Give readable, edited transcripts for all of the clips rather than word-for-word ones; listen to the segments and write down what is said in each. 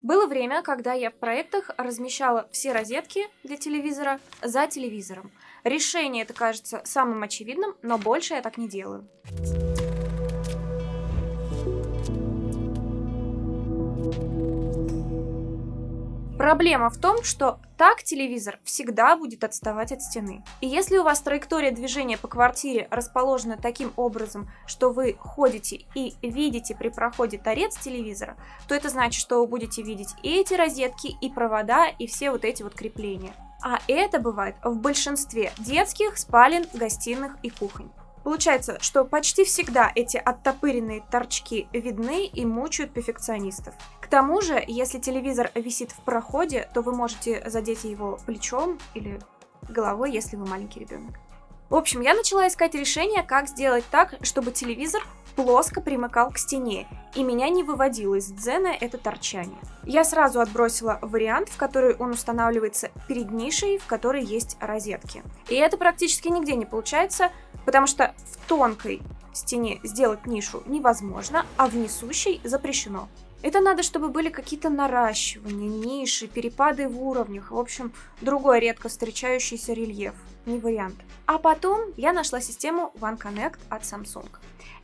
Было время, когда я в проектах размещала все розетки для телевизора за телевизором. Решение это кажется самым очевидным, но больше я так не делаю. Проблема в том, что так телевизор всегда будет отставать от стены. И если у вас траектория движения по квартире расположена таким образом, что вы ходите и видите при проходе торец телевизора, то это значит, что вы будете видеть и эти розетки, и провода, и все вот эти вот крепления. А это бывает в большинстве детских, спален, гостиных и кухонь. Получается, что почти всегда эти оттопыренные торчки видны и мучают перфекционистов. К тому же, если телевизор висит в проходе, то вы можете задеть его плечом или головой, если вы маленький ребенок. В общем, я начала искать решение, как сделать так, чтобы телевизор плоско примыкал к стене, и меня не выводило из дзена это торчание. Я сразу отбросила вариант, в который он устанавливается перед нишей, в которой есть розетки. И это практически нигде не получается, потому что в тонкой стене сделать нишу невозможно, а в несущей запрещено. Это надо, чтобы были какие-то наращивания, ниши, перепады в уровнях, в общем, другой редко встречающийся рельеф, не вариант. А потом я нашла систему One Connect от Samsung.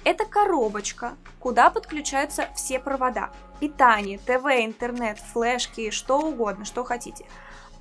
Это коробочка, куда подключаются все провода. Питание, ТВ, интернет, флешки, что угодно, что хотите.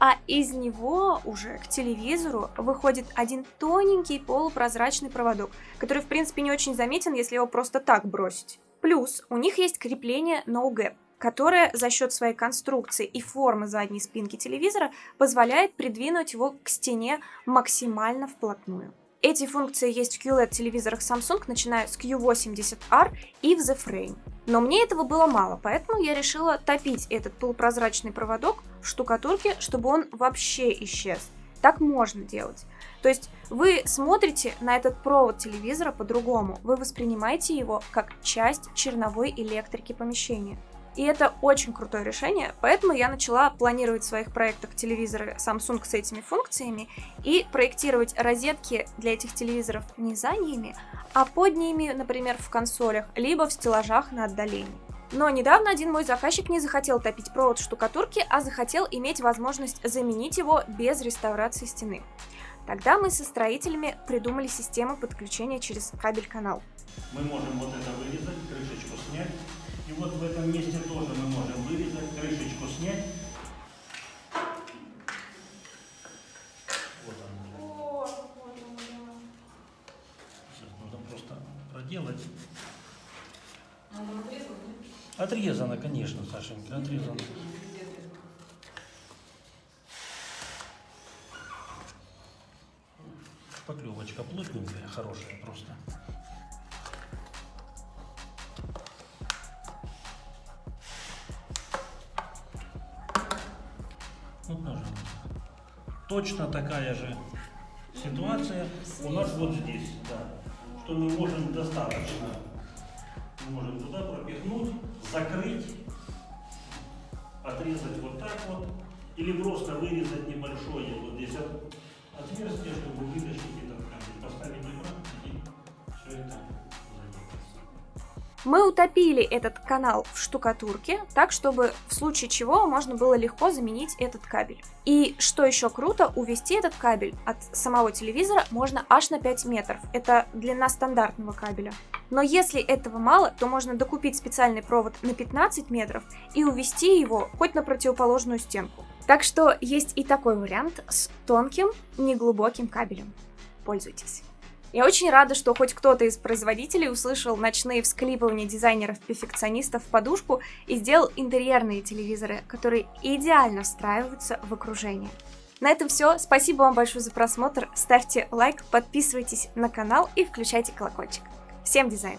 А из него уже к телевизору выходит один тоненький полупрозрачный проводок, который в принципе не очень заметен, если его просто так бросить. Плюс у них есть крепление No Gap, которое за счет своей конструкции и формы задней спинки телевизора позволяет придвинуть его к стене максимально вплотную. Эти функции есть в QLED-телевизорах Samsung, начиная с Q80R и в The Frame. Но мне этого было мало, поэтому я решила топить этот полупрозрачный проводок в штукатурке, чтобы он вообще исчез. Так можно делать. То есть вы смотрите на этот провод телевизора по-другому, вы воспринимаете его как часть черновой электрики помещения. И это очень крутое решение, поэтому я начала планировать в своих проектах телевизоры Samsung с этими функциями и проектировать розетки для этих телевизоров не за ними, а под ними, например, в консолях, либо в стеллажах на отдалении. Но недавно один мой заказчик не захотел топить провод в штукатурке, а захотел иметь возможность заменить его без реставрации стены. Тогда мы со строителями придумали систему подключения через кабель-канал. Мы можем вот это вырезать, крышечку снять. И вот в этом месте тоже мы можем вырезать, крышечку снять. Вот она. Сейчас нужно просто проделать. Отрезано, конечно, Сашенька, отрезано. Шпаклевочка плотненькая, хорошая просто. Вот нажимаем. Точно такая же ситуация у нас вот здесь, да, что мы можем достаточно, мы можем туда пропихнуть, закрыть, отрезать вот так вот, или просто вырезать небольшое вот здесь отверстие, чтобы вытащить этот кабель, поставить обратно и все это заделать. Мы утопили этот канал в штукатурке, так чтобы в случае чего можно было легко заменить этот кабель. И что еще круто, увести этот кабель от самого телевизора можно аж на 5 метров. Это длина стандартного кабеля. Но если этого мало, то можно докупить специальный провод на 15 метров и увести его хоть на противоположную стенку. Так что есть и такой вариант с тонким, неглубоким кабелем. Пользуйтесь. Я очень рада, что хоть кто-то из производителей услышал ночные всклипывания дизайнеров-перфекционистов в подушку и сделал интерьерные телевизоры, которые идеально встраиваются в окружение. На этом все. Спасибо вам большое за просмотр. Ставьте лайк, подписывайтесь на канал и включайте колокольчик. Всем дизайн!